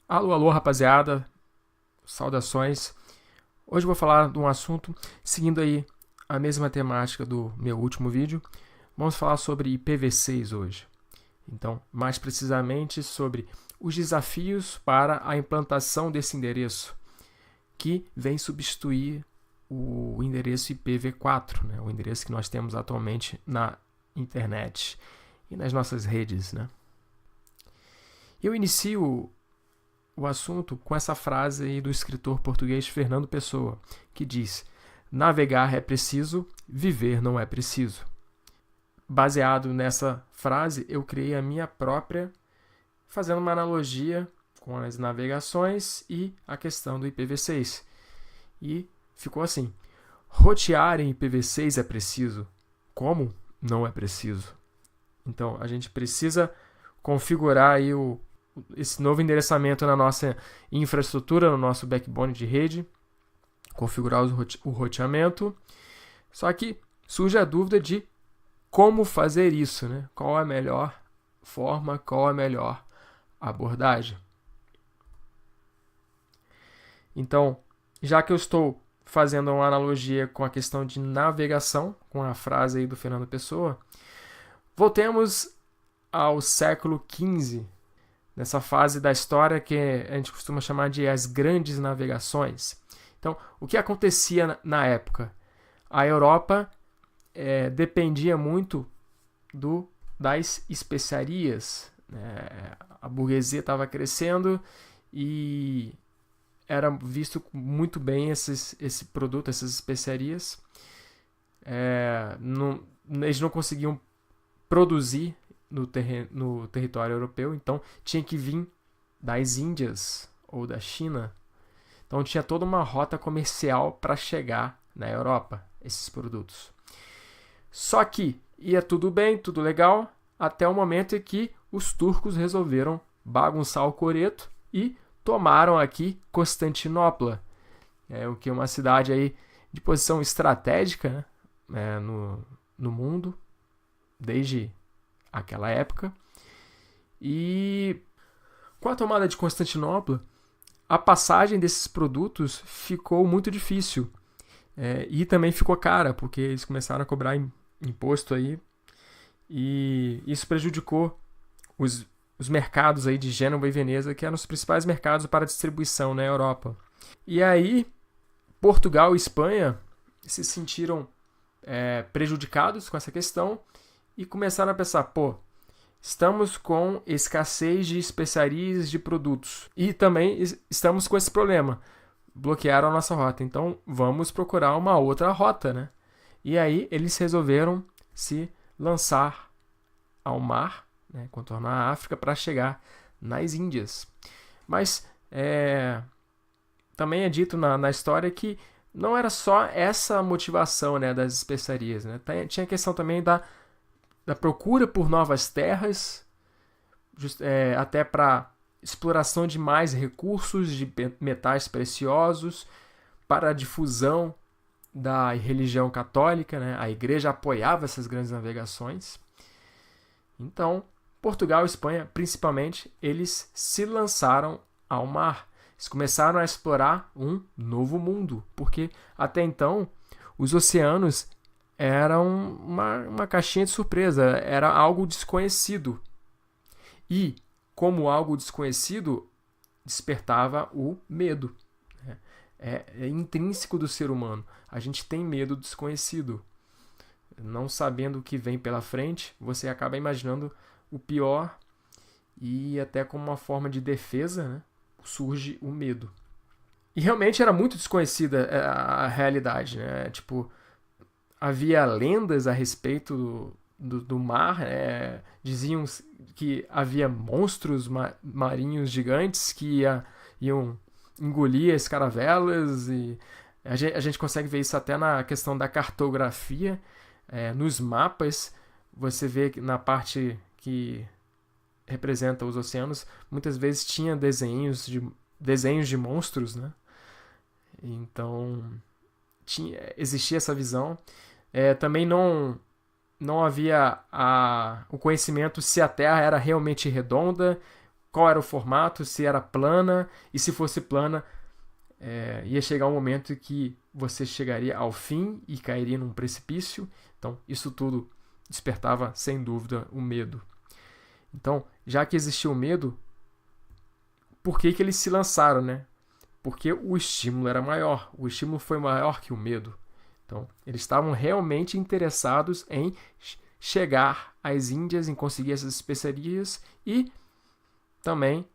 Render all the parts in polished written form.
Alô, alô, rapaziada. Saudações. Hoje eu vou falar de um assunto seguindo aí a mesma temática do meu último vídeo. Vamos falar sobre IPv6 hoje. Então, mais precisamente sobre os desafios para a implantação desse endereço, que vem substituir o endereço IPv4, né? O endereço que nós temos atualmente na internet e nas nossas redes, né? Eu inicio o assunto com essa frase aí do escritor português Fernando Pessoa, que diz: navegar é preciso, viver não é preciso. Baseado nessa frase, eu criei a minha própria, fazendo uma analogia com as navegações e a questão do IPv6. E ficou assim: rotear em IPv6 é preciso, como não é preciso. Então, a gente precisa configurar aí esse novo endereçamento na nossa infraestrutura, no nosso backbone de rede, configurar o roteamento. Só que surge a dúvida de como fazer isso, né? Qual a melhor forma, qual a melhor abordagem. Então, já que eu estou fazendo uma analogia com a questão de navegação, com a frase aí do Fernando Pessoa, voltemos ao século XV, nessa fase da história que a gente costuma chamar de as grandes navegações. Então, o que acontecia na época? A Europa dependia muito das especiarias. A burguesia estava crescendo e era visto muito bem esse produto, essas especiarias. Eles não conseguiam produzir no território europeu, então tinha que vir das Índias ou da China. Então tinha toda uma rota comercial para chegar na Europa, esses produtos. Só que ia tudo bem, tudo legal, até o momento em que os turcos resolveram bagunçar o coreto e tomaram aqui Constantinopla, o que é uma cidade aí de posição estratégica, né, no mundo, desde aquela época. E com a tomada de Constantinopla, a passagem desses produtos ficou muito difícil. E também ficou cara, porque eles começaram a cobrar imposto aí. E isso prejudicou os mercados aí de Gênova e Veneza, que eram os principais mercados para distribuição na Europa. E aí, Portugal e Espanha se sentiram prejudicados com essa questão e começaram a pensar, estamos com escassez de especiarias de produtos e também estamos com esse problema, bloquearam a nossa rota, então vamos procurar uma outra rota, né? E aí eles resolveram se lançar ao mar, né, contornar a África para chegar nas Índias. Mas também é dito na história que não era só essa motivação, né, das especiarias, né? Tinha a questão também da procura por novas terras, até para exploração de mais recursos de metais preciosos, para a difusão da religião católica, né? A igreja apoiava essas grandes navegações. Então, Portugal e Espanha, principalmente, eles se lançaram ao mar. Eles começaram a explorar um novo mundo, porque até então os oceanos eram uma caixinha de surpresa, era algo desconhecido. E, como algo desconhecido, despertava o medo. É intrínseco do ser humano. A gente tem medo do desconhecido. Não sabendo o que vem pela frente, você acaba imaginando o pior e até como uma forma de defesa, né, surge o medo. E realmente era muito desconhecida a realidade, né? Tipo, havia lendas a respeito do mar, diziam que havia monstros marinhos gigantes que iam engolir as caravelas, e a gente consegue ver isso até na questão da cartografia. Nos mapas, você vê que na parte que representa os oceanos, muitas vezes tinha desenhos de monstros, né? Então, existia essa visão. Também não havia o conhecimento se a Terra era realmente redonda, qual era o formato, se era plana, e se fosse plana, ia chegar um momento que você chegaria ao fim e cairia num precipício. Então, isso tudo despertava, sem dúvida, o medo. Então, já que existia o medo, por que eles se lançaram, né? Porque o estímulo era maior. O estímulo foi maior que o medo. Então, eles estavam realmente interessados em chegar às Índias, em conseguir essas especiarias e também,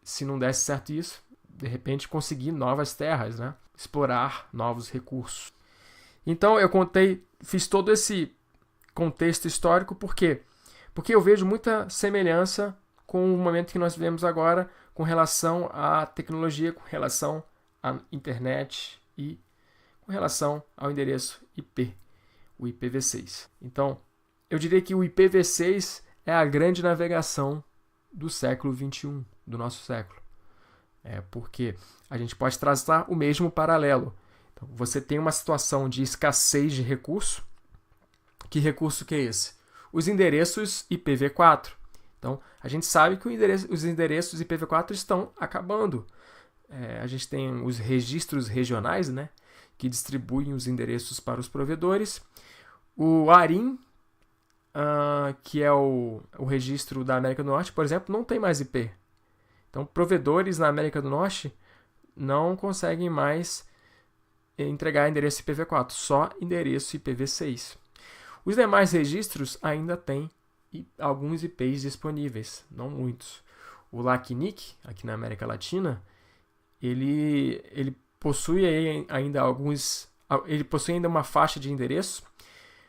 se não desse certo isso, de repente conseguir novas terras, né? Explorar novos recursos. Então, fiz todo esse contexto histórico, por quê? Porque eu vejo muita semelhança com o momento que nós vivemos agora com relação à tecnologia, com relação à internet e com relação ao endereço IP, o IPv6. Então, eu diria que o IPv6 é a grande navegação do século XXI, do nosso século. Porque a gente pode traçar o mesmo paralelo. Então, você tem uma situação de escassez de recurso. Que recurso que é esse? Os endereços IPv4. Então, a gente sabe que os endereços IPv4 estão acabando. A gente tem os registros regionais, né, que distribuem os endereços para os provedores. O ARIN, que é o registro da América do Norte, por exemplo, não tem mais IP. Então, provedores na América do Norte não conseguem mais entregar endereço IPv4, só endereço IPv6. Os demais registros ainda têm alguns IPs disponíveis, não muitos. O LACNIC, aqui na América Latina, ele possui ainda uma faixa de endereços,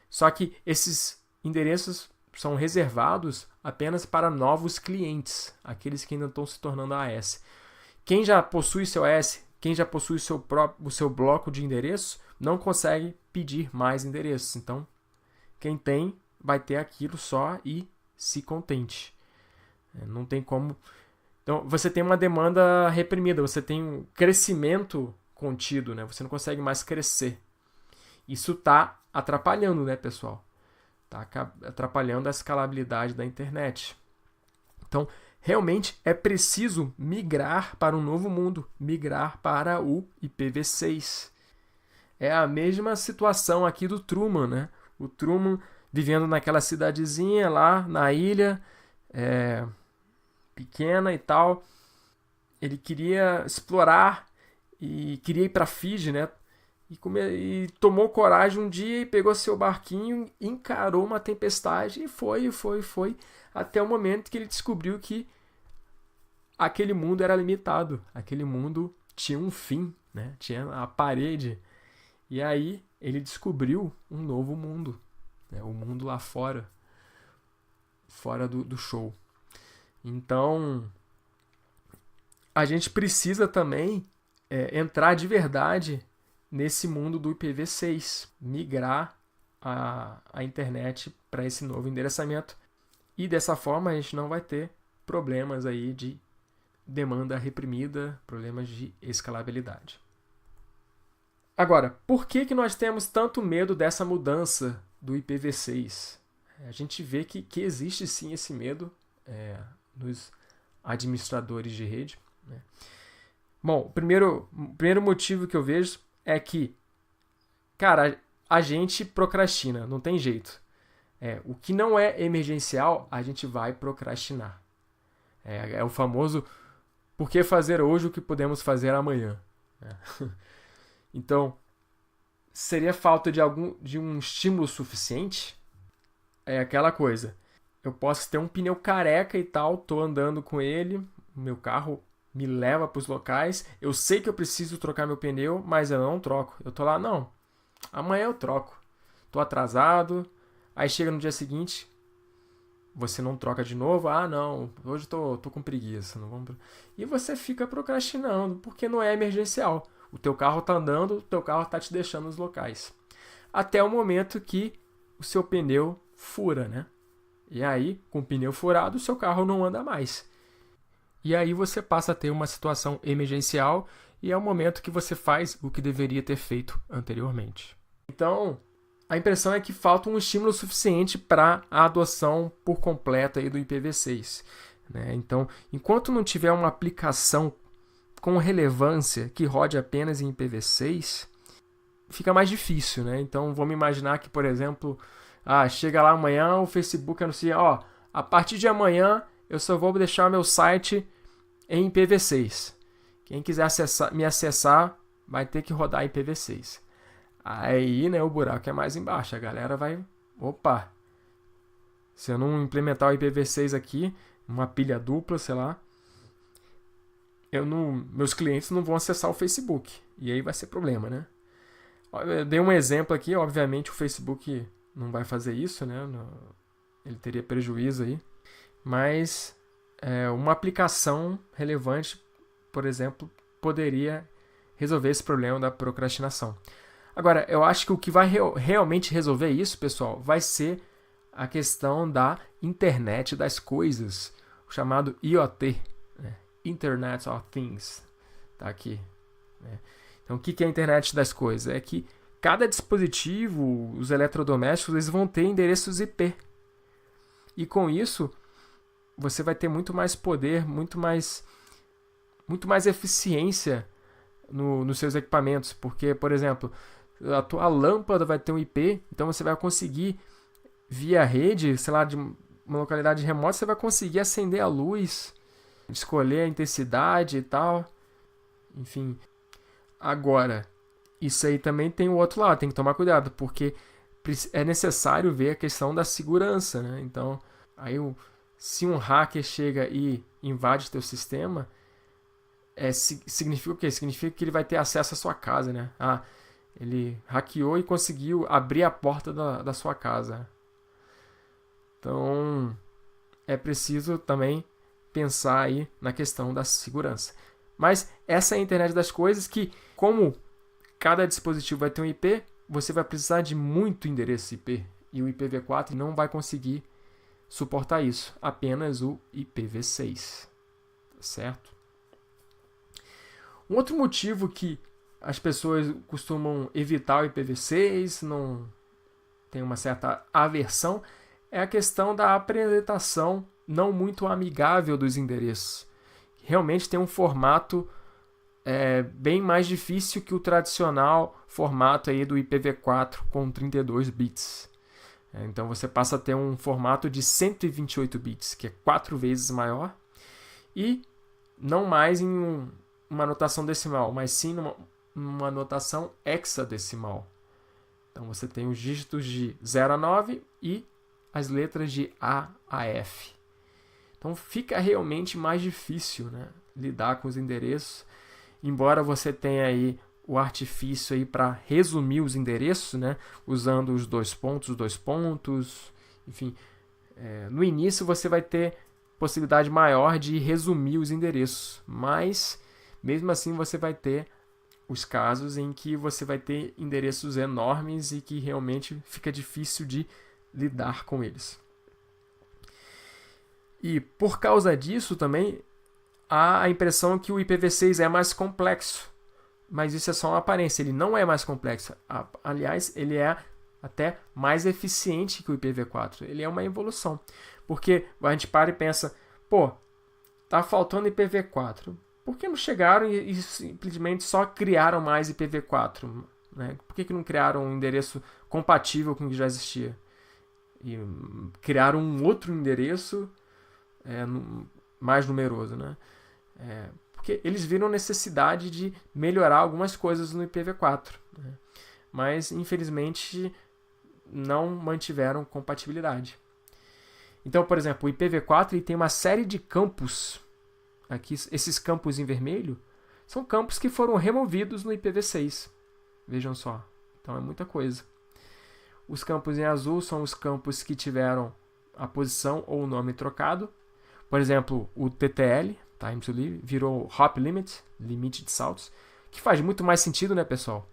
só que esses endereços são reservados apenas para novos clientes, aqueles que ainda estão se tornando AS. Quem já possui seu AS, quem já possui o seu bloco de endereços, não consegue pedir mais endereços. Então, quem tem vai ter aquilo só e se contente. Não tem como. Então, você tem uma demanda reprimida, você tem um crescimento contido, né? Você não consegue mais crescer. Isso está atrapalhando, né, pessoal? Está atrapalhando a escalabilidade da internet. Então, realmente é preciso migrar para um novo mundo, migrar para o IPv6. É a mesma situação aqui do Truman, né? O Truman vivendo naquela cidadezinha lá na ilha, pequena e tal. Ele queria explorar e queria ir para Fiji, né? E tomou coragem um dia e pegou seu barquinho, encarou uma tempestade e foi, até o momento que ele descobriu que aquele mundo era limitado, aquele mundo tinha um fim, né? Tinha a parede. E aí ele descobriu um novo mundo, né? O mundo lá fora do show. Então, a gente precisa também entrar de verdade nesse mundo do IPv6, migrar a internet para esse novo endereçamento. E dessa forma a gente não vai ter problemas aí de demanda reprimida, problemas de escalabilidade. Agora, por que nós temos tanto medo dessa mudança do IPv6? A gente vê que existe sim esse medo nos administradores de rede, né? Bom, o primeiro motivo que eu vejo é que, cara, a gente procrastina, não tem jeito. O que não é emergencial, a gente vai procrastinar. É o famoso, por que fazer hoje o que podemos fazer amanhã? Então, seria falta de um estímulo suficiente? É aquela coisa, eu posso ter um pneu careca e tal, tô andando com ele, o meu carro me leva para os locais, eu sei que eu preciso trocar meu pneu, mas eu não troco. Eu tô lá, não, amanhã eu troco. Tô atrasado, aí chega no dia seguinte, você não troca de novo, não, hoje tô com preguiça. Não vamos... E você fica procrastinando, porque não é emergencial. O teu carro tá andando, o teu carro tá te deixando nos locais. Até o momento que o seu pneu fura, né? E aí, com o pneu furado, o seu carro não anda mais. E aí você passa a ter uma situação emergencial e é o momento que você faz o que deveria ter feito anteriormente. Então, a impressão é que falta um estímulo suficiente para a adoção por completa aí do IPv6. né? Então, enquanto não tiver uma aplicação com relevância que rode apenas em IPv6, fica mais difícil, né? Então, vamos imaginar que, por exemplo, chega lá amanhã, o Facebook anuncia, a partir de amanhã eu só vou deixar meu site em IPv6. Quem quiser me acessar vai ter que rodar IPv6. Aí, né, o buraco é mais embaixo. A galera vai, opa, se eu não implementar o IPv6 aqui, uma pilha dupla, sei lá, meus clientes não vão acessar o Facebook. E aí vai ser problema, né? Eu dei um exemplo aqui, obviamente o Facebook não vai fazer isso, né? Ele teria prejuízo aí. Mas uma aplicação relevante, por exemplo, poderia resolver esse problema da procrastinação. Agora, eu acho que o que vai realmente resolver isso, pessoal, vai ser a questão da internet das coisas, o chamado IoT, né? Internet of Things, tá aqui, né? Então, o que é a internet das coisas? É que cada dispositivo, os eletrodomésticos, eles vão ter endereços IP. E com isso, você vai ter muito mais poder, muito mais eficiência nos seus equipamentos. Porque, por exemplo, a tua lâmpada vai ter um IP, então você vai conseguir, via rede, sei lá, de uma localidade remota, você vai conseguir acender a luz, escolher a intensidade e tal. Enfim. Agora, isso aí também tem o outro lado, tem que tomar cuidado, porque é necessário ver a questão da segurança, né? Então, aí se um hacker chega e invade teu sistema, significa o quê? Significa que ele vai ter acesso à sua casa, né? Ele hackeou e conseguiu abrir a porta da sua casa. Então, é preciso também pensar aí na questão da segurança. Mas essa é a internet das coisas que, como cada dispositivo vai ter um IP, você vai precisar de muito endereço IP. E o IPv4 não vai conseguir suportar isso. Apenas o IPv6. Certo? Um outro motivo que as pessoas costumam evitar o IPv6, não tem uma certa aversão, é a questão da apresentação não muito amigável dos endereços. Realmente tem um formato bem mais difícil que o tradicional formato aí do IPv4 com 32 bits. Então você passa a ter um formato de 128 bits, que é 4 vezes maior, e não mais em uma notação decimal, mas sim numa notação hexadecimal. Então você tem os dígitos de 0 a 9 e as letras de A a F. Então fica realmente mais difícil, né, lidar com os endereços, embora você tenha aí o artifício aí para resumir os endereços, né, usando os dois pontos, enfim. No início você vai ter possibilidade maior de resumir os endereços, mas mesmo assim você vai ter os casos em que você vai ter endereços enormes e que realmente fica difícil de lidar com eles. E por causa disso também há a impressão que o IPv6 é mais complexo, mas isso é só uma aparência, ele não é mais complexo. Aliás, ele é até mais eficiente que o IPv4, ele é uma evolução. Porque a gente para e pensa, tá faltando IPv4, por que não chegaram e simplesmente só criaram mais IPv4? Né? Por que não criaram um endereço compatível com o que já existia? E criaram um outro endereço mais numeroso, né? Porque eles viram necessidade de melhorar algumas coisas no IPv4, né? Mas infelizmente não mantiveram compatibilidade. Então, por exemplo, o IPv4 ele tem uma série de campos. Aqui, esses campos em vermelho são campos que foram removidos no IPv6. Vejam só. Então é muita coisa. Os campos em azul são os campos que tiveram a posição ou o nome trocado. Por exemplo, o TTL, Time to Live, virou Hop Limit, limite de saltos, que faz muito mais sentido, né, pessoal?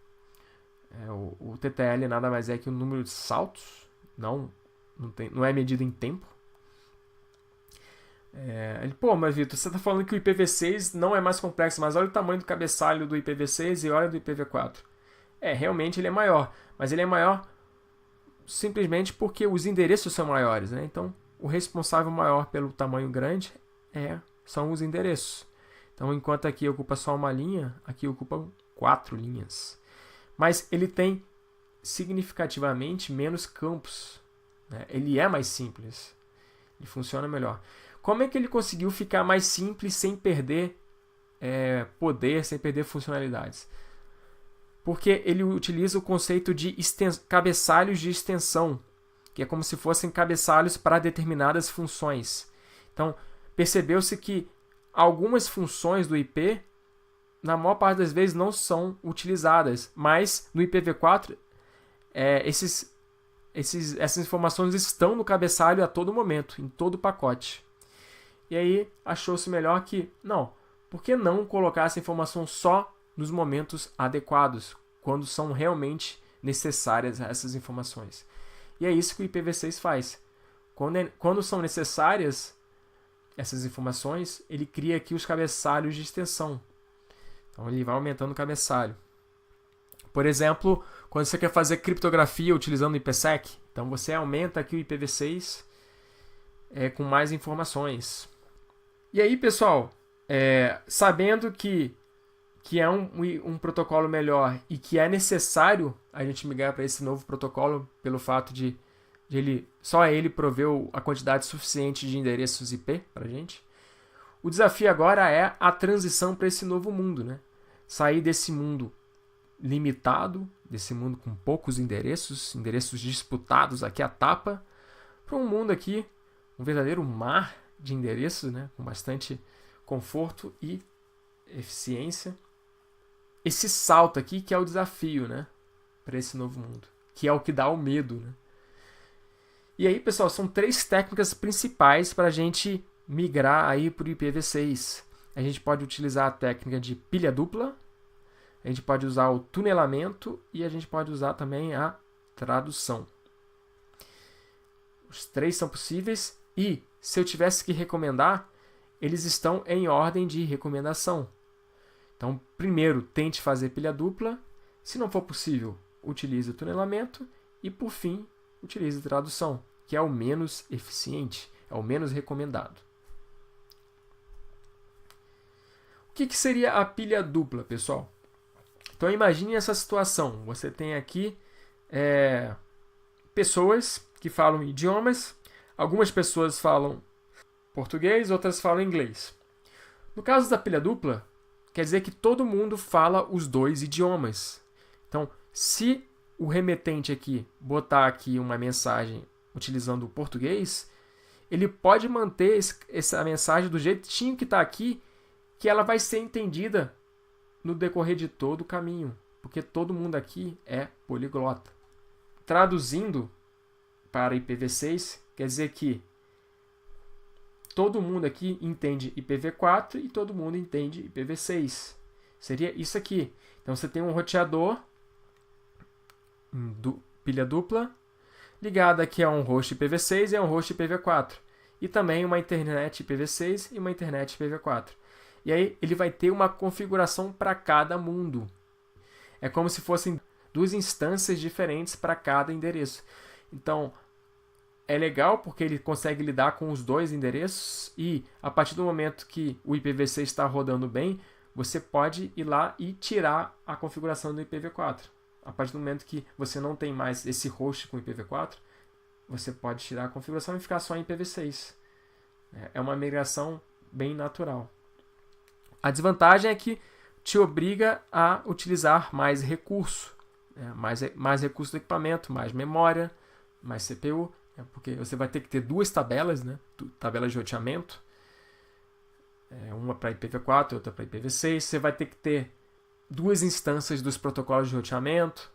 O TTL nada mais é que o número de saltos, não é medido em tempo. Mas Vitor, você está falando que o IPv6 não é mais complexo, mas olha o tamanho do cabeçalho do IPv6 e olha do IPv4. Realmente ele é maior, mas ele é maior simplesmente porque os endereços são maiores, né? Então, o responsável maior pelo tamanho grande são os endereços. Então, enquanto aqui ocupa só uma linha, aqui ocupa 4 linhas. Mas ele tem significativamente menos campos, né? Ele é mais simples. Ele funciona melhor. Como é que ele conseguiu ficar mais simples sem perder poder, sem perder funcionalidades? Porque ele utiliza o conceito de cabeçalhos de extensão, que é como se fossem cabeçalhos para determinadas funções. Então, percebeu-se que algumas funções do IP, na maior parte das vezes, não são utilizadas, mas no IPv4, essas informações estão no cabeçalho a todo momento, em todo o pacote. E aí, achou-se melhor que, por que não colocar essa informação só nos momentos adequados, quando são realmente necessárias essas informações? E é isso que o IPv6 faz. Quando são necessárias essas informações, ele cria aqui os cabeçalhos de extensão. Então ele vai aumentando o cabeçalho. Por exemplo, quando você quer fazer criptografia utilizando o IPsec, então você aumenta aqui o IPv6 com mais informações. E aí, pessoal, sabendo que é um protocolo melhor e que é necessário a gente migrar para esse novo protocolo pelo fato de só ele proveu a quantidade suficiente de endereços IP para a gente, o desafio agora é a transição para esse novo mundo, né? Sair desse mundo limitado, desse mundo com poucos endereços disputados aqui à tapa, para um mundo aqui, um verdadeiro mar de endereços, né? Com bastante conforto e eficiência. Esse salto aqui que é o desafio, né? Para esse novo mundo, que é o que dá o medo, né? E aí, pessoal, são 3 técnicas principais para a gente migrar aí para o IPv6. A gente pode utilizar a técnica de pilha dupla, a gente pode usar o tunelamento e a gente pode usar também a tradução. Os 3 são possíveis e, se eu tivesse que recomendar, eles estão em ordem de recomendação. Então, primeiro, tente fazer pilha dupla. Se não for possível, utilize o tunelamento. E, por fim, utilize a tradução, que é o menos eficiente, é o menos recomendado. O que seria a pilha dupla, pessoal? Então, imagine essa situação. Você tem aqui pessoas que falam idiomas. Algumas pessoas falam português, outras falam inglês. No caso da pilha dupla, quer dizer que todo mundo fala os 2 idiomas. Então, se o remetente aqui botar aqui uma mensagem utilizando o português, ele pode manter essa mensagem do jeitinho que está aqui, que ela vai ser entendida no decorrer de todo o caminho, porque todo mundo aqui é poliglota. Traduzindo para IPv6, quer dizer que todo mundo aqui entende IPv4 e todo mundo entende IPv6. Seria isso aqui. Então você tem um roteador pilha dupla ligado aqui a um host IPv6 e a um host IPv4. E também uma internet IPv6 e uma internet IPv4. E aí ele vai ter uma configuração para cada mundo. É como se fossem 2 instâncias diferentes para cada endereço. Então, é legal porque ele consegue lidar com os 2 endereços e, a partir do momento que o IPv6 está rodando bem, você pode ir lá e tirar a configuração do IPv4. A partir do momento que você não tem mais esse host com IPv4, você pode tirar a configuração e ficar só em IPv6. É uma migração bem natural. A desvantagem é que te obriga a utilizar mais recurso, mais recurso do equipamento, mais memória, mais CPU, porque você vai ter que ter 2 tabelas, né? Tabelas de roteamento, uma para IPv4 e outra para IPv6. Você vai ter que ter 2 instâncias dos protocolos de roteamento,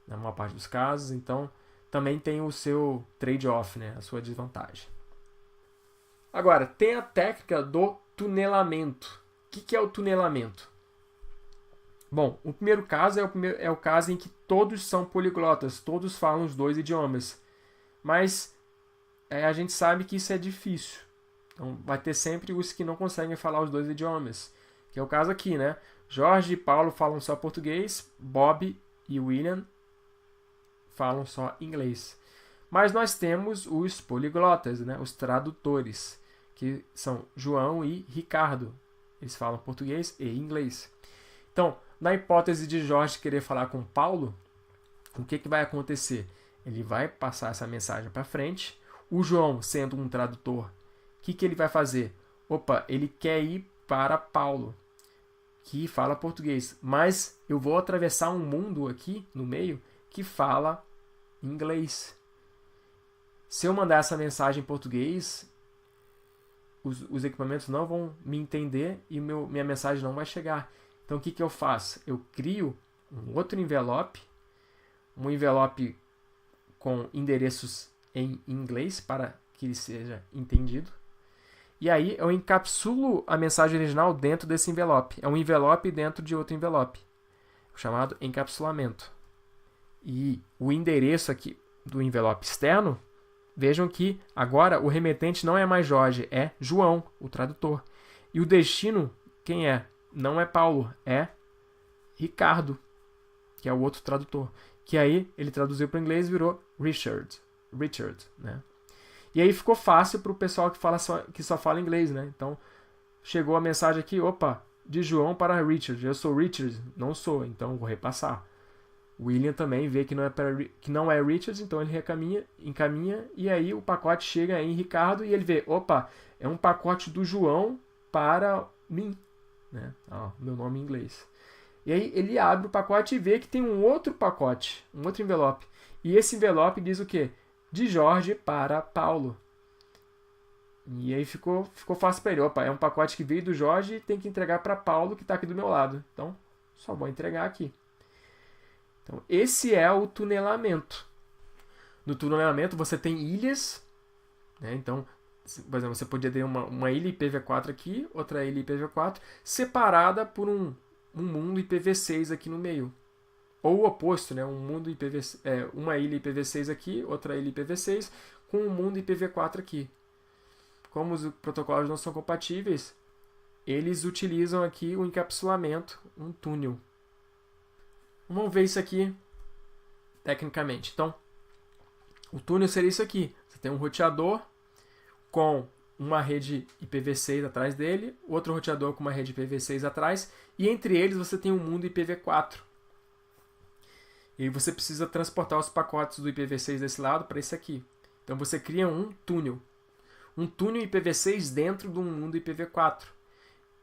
na maior parte dos casos. Então, também tem o seu trade-off, né? A sua desvantagem. Agora, tem a técnica do tunelamento. O que é o tunelamento? Bom, o primeiro caso é o caso em que todos são poliglotas, todos falam os 2 idiomas. Mas a gente sabe que isso é difícil. Então, vai ter sempre os que não conseguem falar os 2 idiomas. Que é o caso aqui, né? Jorge e Paulo falam só português, Bob e William falam só inglês. Mas nós temos os poliglotas, né? Os tradutores, que são João e Ricardo. Eles falam português e inglês. Então, na hipótese de Jorge querer falar com Paulo, o que vai acontecer? Ele vai passar essa mensagem para frente. O João, sendo um tradutor, o que ele vai fazer? Opa, ele quer ir para Paulo, que fala português. Mas eu vou atravessar um mundo aqui no meio que fala inglês. Se eu mandar essa mensagem em português, os equipamentos não vão me entender e minha mensagem não vai chegar. Então o que eu faço? Eu crio um outro envelope, um envelope com endereços em inglês para que ele seja entendido. E aí eu encapsulo a mensagem original dentro desse envelope. É um envelope dentro de outro envelope, chamado encapsulamento. E o endereço aqui do envelope externo, vejam que agora o remetente não é mais Jorge, é João, o tradutor. E o destino, quem é? Não é Paulo, é Ricardo, que é o outro tradutor. Que aí ele traduziu para o inglês e virou Richard, né? E aí ficou fácil para o pessoal que só fala inglês, né? Então, chegou a mensagem aqui, opa, de João para Richard. Eu sou Richard? Não sou, então vou repassar. O William também vê que não é Richard, então ele encaminha, e aí o pacote chega em Ricardo e ele vê, opa, é um pacote do João para mim, né? Meu nome em inglês. E aí ele abre o pacote e vê que tem um outro pacote, um outro envelope. E esse envelope diz o quê? De Jorge para Paulo. E aí ficou fácil para ele. Opa, é um pacote que veio do Jorge e tem que entregar para Paulo, que está aqui do meu lado. Então, só vou entregar aqui. Então, esse é o tunelamento. No tunelamento, você tem ilhas, né? Então, por exemplo, você podia ter uma ilha IPv4 aqui, outra ilha IPv4, separada por um mundo IPv6 aqui no meio. Ou o oposto, né? Uma ilha IPv6 aqui, outra ilha IPv6, com um mundo IPv4 aqui. Como os protocolos não são compatíveis, eles utilizam aqui o encapsulamento, um túnel. Vamos ver isso aqui tecnicamente. Então, o túnel seria isso aqui. Você tem um roteador com uma rede IPv6 atrás dele, outro roteador com uma rede IPv6 atrás, e entre eles você tem um mundo IPv4. E aí você precisa transportar os pacotes do IPv6 desse lado para esse aqui. Então você cria um túnel. Um túnel IPv6 dentro de um mundo IPv4.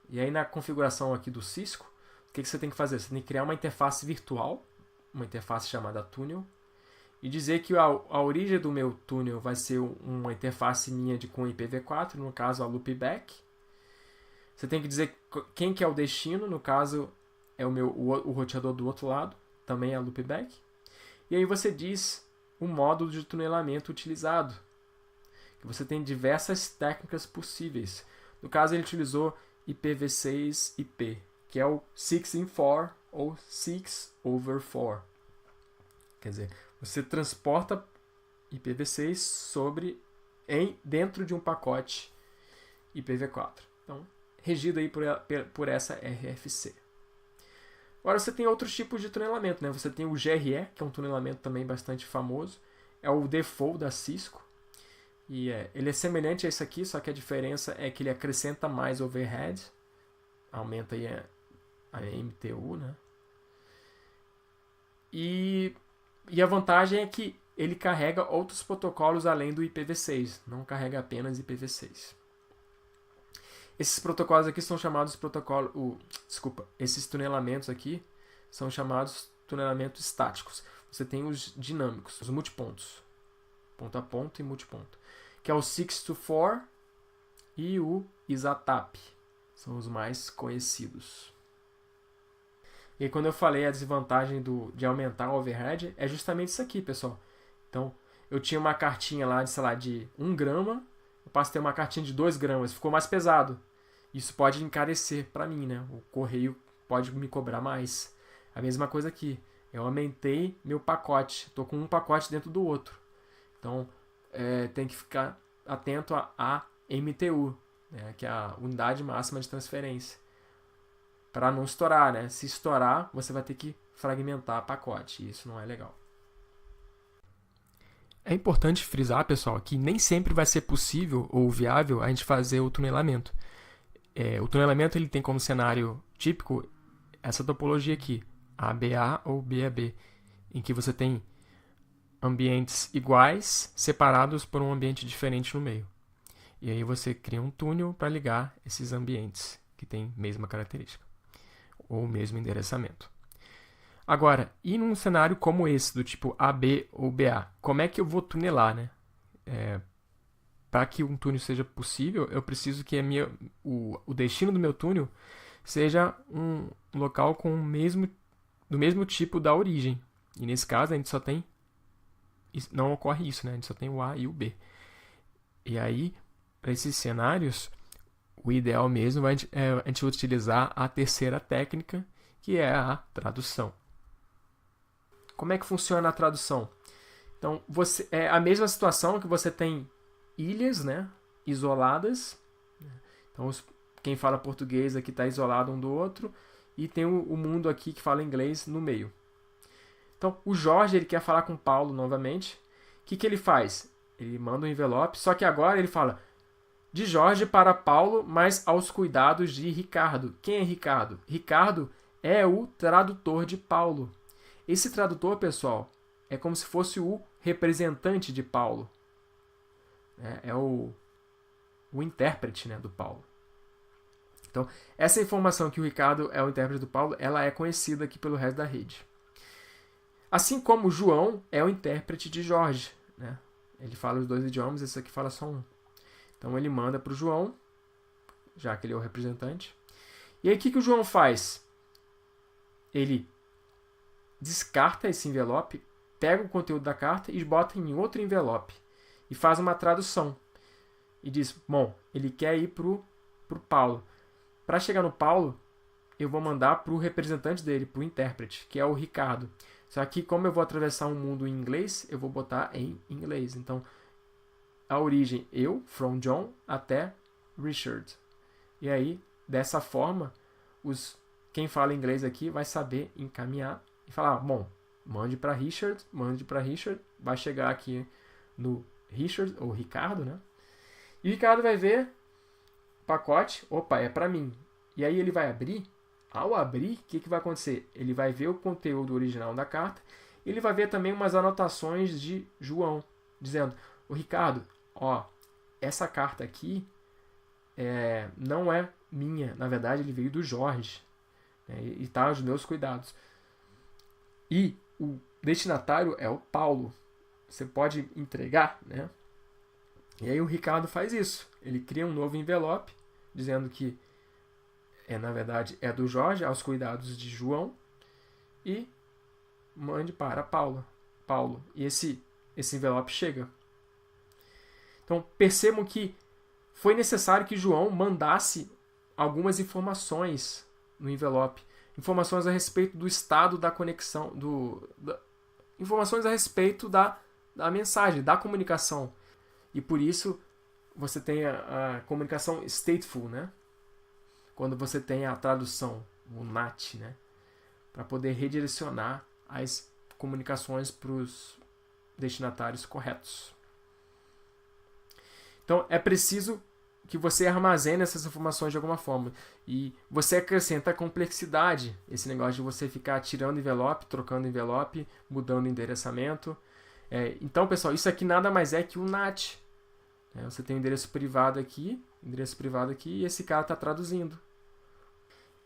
E aí na configuração aqui do Cisco, o que você tem que fazer? Você tem que criar uma interface virtual, uma interface chamada túnel, e dizer que a origem do meu túnel vai ser uma interface minha com IPv4, no caso a loopback. Você tem que dizer quem que é o destino, no caso é o roteador do outro lado, também é a loopback. E aí você diz o módulo de tunelamento utilizado. Que você tem diversas técnicas possíveis. No caso ele utilizou IPv6-IP, que é o 6 ou 6/4. Quer dizer, você transporta IPv6 dentro de um pacote IPv4. Então, regido aí por essa RFC. Agora você tem outros tipos de tunelamento, né? Você tem o GRE, que é um tunelamento também bastante famoso. É o default da Cisco. E ele é semelhante a esse aqui, só que a diferença é que ele acrescenta mais overhead. Aumenta aí a MTU, né? E a vantagem é que ele carrega outros protocolos além do IPv6. Não carrega apenas IPv6. Esses protocolos aqui são chamados esses tunelamentos aqui são chamados tunelamentos estáticos. Você tem os dinâmicos, os multipontos. Ponto a ponto e multiponto. Que é o 6/4 e o ISATAP. São os mais conhecidos. E aí, quando eu falei a desvantagem de aumentar o overhead, é justamente isso aqui, pessoal. Então, eu tinha uma cartinha lá de, sei lá, de 1 grama, eu passo a ter uma cartinha de 2 gramas, ficou mais pesado. Isso pode encarecer para mim, né? O correio pode me cobrar mais. A mesma coisa aqui. Eu aumentei meu pacote. Estou com um pacote dentro do outro. Então, tem que ficar atento a MTU, né? Que é a unidade máxima de transferência. Para não estourar, né? Se estourar, você vai ter que fragmentar pacote. E isso não é legal. É importante frisar, pessoal, que nem sempre vai ser possível ou viável a gente fazer o tunelamento. O tunelamento ele tem como cenário típico essa topologia aqui, ABA ou BAB, em que você tem ambientes iguais separados por um ambiente diferente no meio. E aí você cria um túnel para ligar esses ambientes que têm mesma característica ou mesmo endereçamento. Agora, e num cenário como esse, do tipo AB ou BA, como é que eu vou tunelar, né? Para que um túnel seja possível, eu preciso que o destino do meu túnel seja um local do mesmo tipo da origem. E nesse caso, a gente só tem... Não ocorre isso, né? A gente só tem o A e o B. E aí, para esses cenários, o ideal mesmo é a gente utilizar a terceira técnica, que é a tradução. Como é que funciona a tradução? Então, é a mesma situação que você tem ilhas, né, isoladas. Então, quem fala português aqui está isolado um do outro. E tem o mundo aqui que fala inglês no meio. Então, o Jorge ele quer falar com o Paulo novamente. O que ele faz? Ele manda um envelope, só que agora ele fala de Jorge para Paulo, mas aos cuidados de Ricardo. Quem é Ricardo? Ricardo é o tradutor de Paulo. Esse tradutor, pessoal, é como se fosse o representante de Paulo. É o intérprete, né, do Paulo. Então, essa informação que o Ricardo é o intérprete do Paulo, ela é conhecida aqui pelo resto da rede. Assim como o João é o intérprete de Jorge. Né? Ele fala os dois idiomas, esse aqui fala só um. Então, ele manda para o João, já que ele é o representante. E aí, o que o João faz? Ele descarta esse envelope, pega o conteúdo da carta e bota em outro envelope. E faz uma tradução. E diz, bom, ele quer ir para o Paulo. Para chegar no Paulo, eu vou mandar para o representante dele, para o intérprete, que é o Ricardo. Só que como eu vou atravessar um mundo em inglês, eu vou botar em inglês. Então, a origem, from John, até Richard. E aí, dessa forma, quem fala inglês aqui vai saber encaminhar e falar, bom, mande para Richard, vai chegar aqui no Richard, ou Ricardo, né? E o Ricardo vai ver o pacote, opa, é para mim. E aí ele vai abrir. Ao abrir, o que vai acontecer? Ele vai ver o conteúdo original da carta, ele vai ver também umas anotações de João, dizendo, o Ricardo, ó, essa carta aqui não é minha, na verdade ele veio do Jorge, né, e está aos meus cuidados. E o destinatário é o Paulo. Você pode entregar, né? E aí o Ricardo faz isso. Ele cria um novo envelope, dizendo que na verdade é do Jorge, aos cuidados de João, e mande para Paulo. E esse envelope chega. Então percebam que foi necessário que João mandasse algumas informações no envelope. Informações a respeito do estado da conexão, informações a respeito da mensagem, da comunicação. E por isso você tem a comunicação stateful, né? Quando você tem a tradução, o NAT, né? Para poder redirecionar as comunicações para os destinatários corretos. Então é preciso que você armazene essas informações de alguma forma. E você acrescenta complexidade. Esse negócio de você ficar tirando envelope, trocando envelope, mudando endereçamento. Então, pessoal, isso aqui nada mais é que o NAT. Você tem um endereço privado aqui, e esse cara está traduzindo.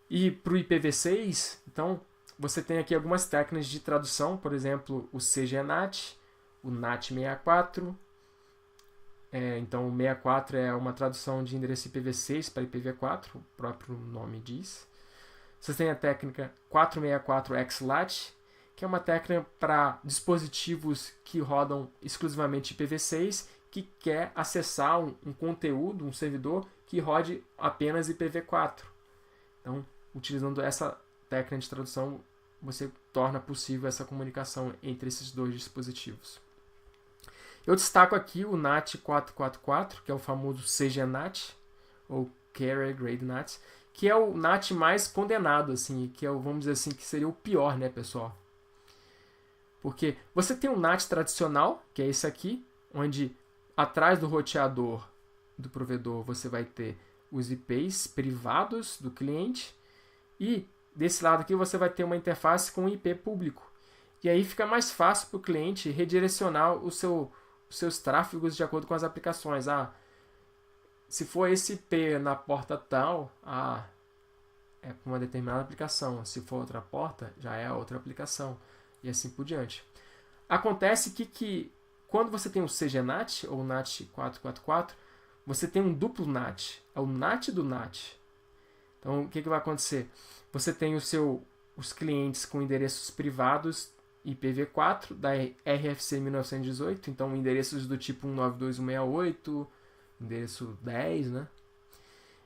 E para o IPv6, então, você tem aqui algumas técnicas de tradução, por exemplo, o CGNAT, o NAT64. Então, o 64 é uma tradução de endereço IPv6 para IPv4, o próprio nome diz. Você tem a técnica 464XLAT, que é uma técnica para dispositivos que rodam exclusivamente IPv6, que quer acessar um conteúdo, um servidor que rode apenas IPv4. Então, utilizando essa técnica de tradução, você torna possível essa comunicação entre esses dois dispositivos. Eu destaco aqui o NAT 444, que é o famoso CGNAT, ou Carrier Grade NAT, que é o NAT mais condenado, assim, que é vamos dizer assim, que seria o pior, né, pessoal? Porque você tem um NAT tradicional, que é esse aqui, onde atrás do roteador do provedor você vai ter os IPs privados do cliente e desse lado aqui você vai ter uma interface com IP público. E aí fica mais fácil para o cliente redirecionar os seus tráfegos de acordo com as aplicações. Se for esse IP na porta tal, é para uma determinada aplicação. Se for outra porta, já é outra aplicação. E assim por diante. Acontece que quando você tem o CGNAT, ou NAT 444, você tem um duplo NAT. É o NAT do NAT. Então, o que vai acontecer? Você tem os clientes com endereços privados IPv4 da RFC 1918, então endereços do tipo 192.168, endereço 10, né?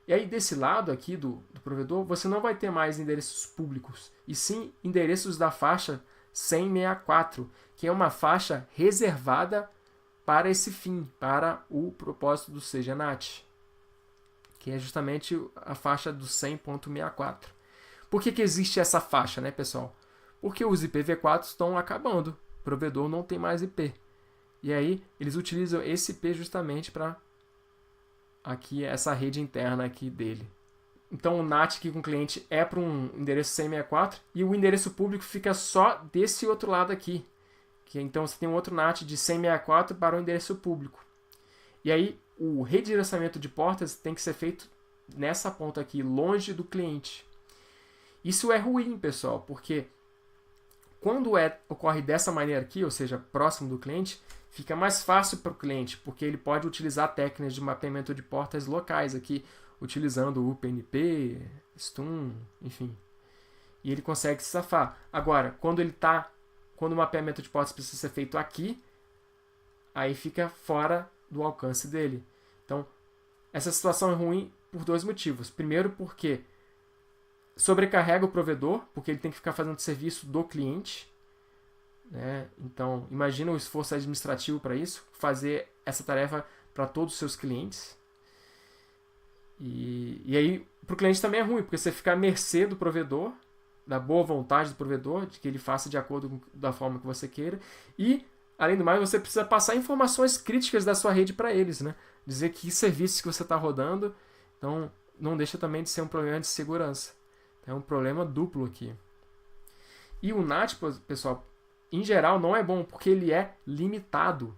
E aí, desse lado aqui do provedor, você não vai ter mais endereços públicos, e sim endereços da faixa 100.64, que é uma faixa reservada para esse fim, para o propósito do CGNAT, que é justamente a faixa do 100.64. Por que existe essa faixa, né, pessoal? Porque os IPv4 estão acabando, o provedor não tem mais IP. E aí, eles utilizam esse IP justamente para aqui essa rede interna aqui dele. Então o NAT aqui com o cliente é para um endereço 100.64 e o endereço público fica só desse outro lado aqui. Então você tem um outro NAT de 100.64 para o endereço público. E aí o redirecionamento de portas tem que ser feito nessa ponta aqui, longe do cliente. Isso é ruim, pessoal, porque quando ocorre dessa maneira aqui, ou seja, próximo do cliente, fica mais fácil para o cliente, porque ele pode utilizar técnicas de mapeamento de portas locais aqui, utilizando o UPnP, STUN, enfim. E ele consegue se safar. Agora, quando o mapeamento de portas precisa ser feito aqui, aí fica fora do alcance dele. Então, essa situação é ruim por dois motivos. Primeiro, porque sobrecarrega o provedor, porque ele tem que ficar fazendo serviço do cliente. Né? Então, imagina o esforço administrativo para isso, fazer essa tarefa para todos os seus clientes. E aí, para o cliente também é ruim, porque você fica à mercê do provedor, da boa vontade do provedor, de que ele faça de acordo da forma que você queira. E, além do mais, você precisa passar informações críticas da sua rede para eles, né? Dizer que serviços que você está rodando. Então, não deixa também de ser um problema de segurança. É um problema duplo aqui. E o NAT, pessoal, em geral não é bom, porque ele é limitado.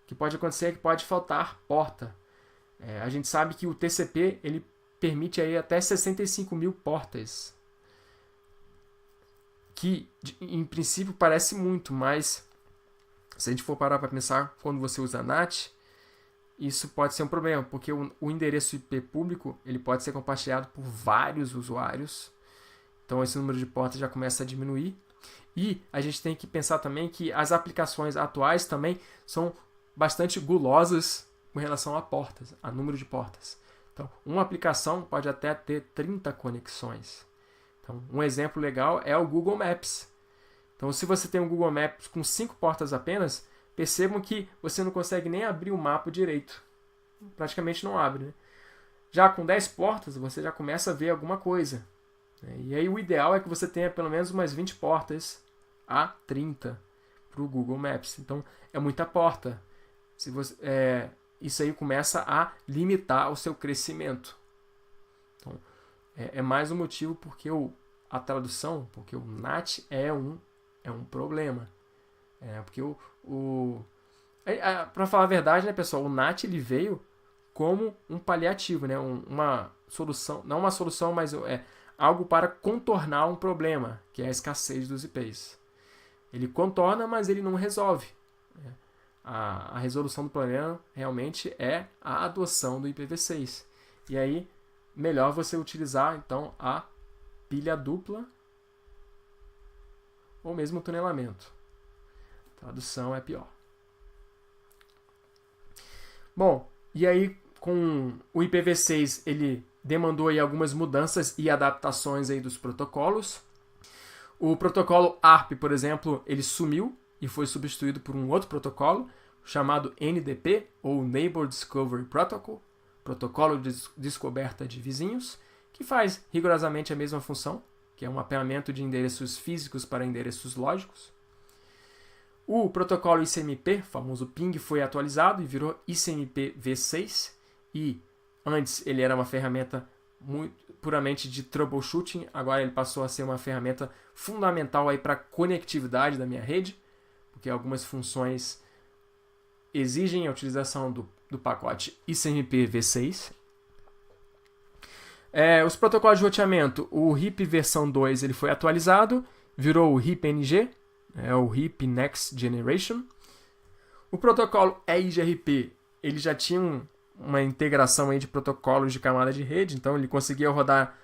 O que pode acontecer é que pode faltar porta. A gente sabe que o TCP ele permite aí até 65.000 portas. Que, em princípio, parece muito, mas se a gente for parar para pensar, quando você usa NAT, isso pode ser um problema, porque o endereço IP público ele pode ser compartilhado por vários usuários. Então, esse número de portas já começa a diminuir. E a gente tem que pensar também que as aplicações atuais também são bastante gulosas com relação a portas, a número de portas. Então, uma aplicação pode até ter 30 conexões. Então, um exemplo legal é o Google Maps. Então, se você tem um Google Maps com 5 portas apenas, percebam que você não consegue nem abrir o mapa direito. Praticamente não abre. Né? Já com 10 portas, você já começa a ver alguma coisa. E aí o ideal é que você tenha pelo menos umas 20 portas a 30 para o Google Maps. Então, é muita porta. Isso aí começa a limitar o seu crescimento. Então, é mais um motivo porque a tradução, porque o NAT é um problema. Porque para falar a verdade, né, pessoal, o NAT ele veio como um paliativo, né, uma solução, não uma solução, mas algo para contornar um problema, que é a escassez dos IPs. Ele contorna, mas ele não resolve. A resolução do problema realmente é a adoção do IPv6. E aí, melhor você utilizar, então, a pilha dupla ou mesmo o tunelamento. A tradução é pior. Bom, e aí, com o IPv6, ele demandou aí algumas mudanças e adaptações aí dos protocolos. O protocolo ARP, por exemplo, ele sumiu e foi substituído por um outro protocolo chamado NDP, ou Neighbor Discovery Protocol, protocolo de descoberta de vizinhos, que faz rigorosamente a mesma função, que é um mapeamento de endereços físicos para endereços lógicos. O protocolo ICMP, famoso PING, foi atualizado e virou ICMP v6. E antes ele era uma ferramenta puramente de troubleshooting, agora ele passou a ser uma ferramenta fundamental para a conectividade da minha rede, porque algumas funções exigem a utilização do pacote ICMP v6. Os protocolos de roteamento, o RIP versão 2 ele foi atualizado, virou o RIP-NG, o RIP Next Generation. O protocolo EIGRP ele já tinha uma integração aí de protocolos de camada de rede, então ele conseguia rodar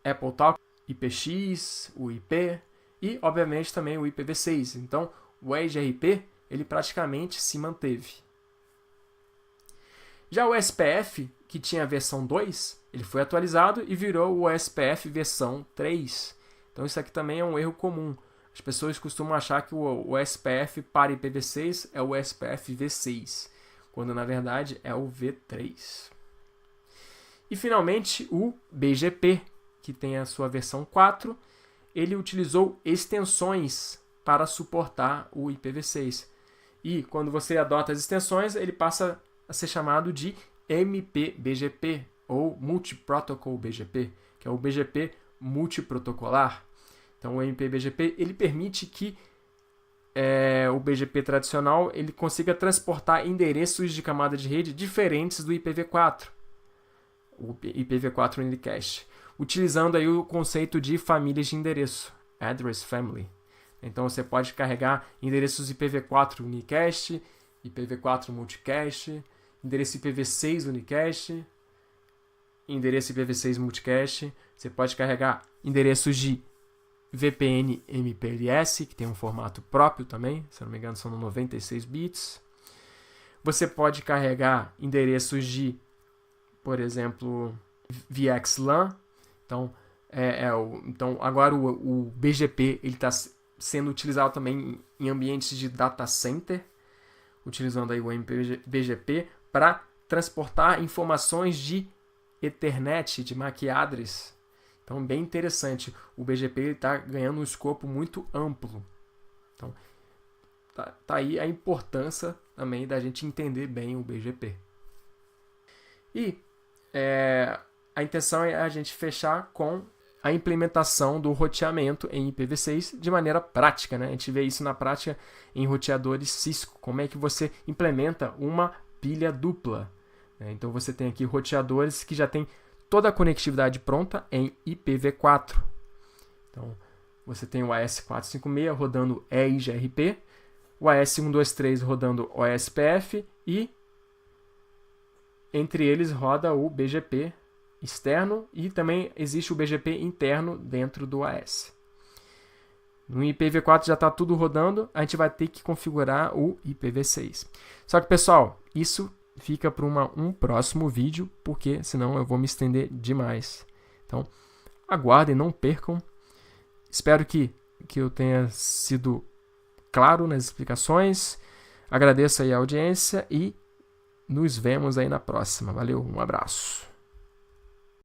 AppleTalk, IPX, o IP e, obviamente, também o IPv6. Então, o EIGRP ele praticamente se manteve. Já o SPF, que tinha a versão 2, ele foi atualizado e virou o SPF versão 3. Então, isso aqui também é um erro comum. As pessoas costumam achar que o SPF para IPv6 é o SPF v6, quando na verdade é o v3. E finalmente o BGP, que tem a sua versão 4, ele utilizou extensões para suportar o IPv6. E quando você adota as extensões, ele passa a ser chamado de MPBGP, ou Multiprotocol BGP, que é o BGP multiprotocolar. Então o MPBGP ele permite que o BGP tradicional ele consiga transportar endereços de camada de rede diferentes do IPv4, o IPv4 Unicast, utilizando aí o conceito de famílias de endereço, Address Family. Então você pode carregar endereços IPv4 Unicast, IPv4 Multicast, endereço IPv6 Unicast, endereço IPv6 Multicast. Você pode carregar endereços de VPN MPLS, que tem um formato próprio também, se não me engano são 96 bits. Você pode carregar endereços de, por exemplo, VXLAN. Então, então agora o BGP está sendo utilizado também em ambientes de data center, utilizando aí o MPBGP para transportar informações de Ethernet, de MAC address. Então, bem interessante. O BGP está ganhando um escopo muito amplo. Então, tá aí a importância também da gente entender bem o BGP. E a intenção é a gente fechar com a implementação do roteamento em IPv6 de maneira prática, né? A gente vê isso na prática em roteadores Cisco. Como é que você implementa uma pilha dupla? Então, você tem aqui roteadores que já tem toda a conectividade pronta em IPv4. Então, você tem o AS456 rodando EIGRP, o AS123 rodando OSPF e entre eles roda o BGP externo e também existe o BGP interno dentro do AS. No IPv4 já está tudo rodando, a gente vai ter que configurar o IPv6. Só que, pessoal, isso fica para um próximo vídeo, porque senão eu vou me estender demais. Então, aguardem, não percam. Espero que eu tenha sido claro nas explicações. Agradeço aí a audiência e nos vemos aí na próxima. Valeu, um abraço.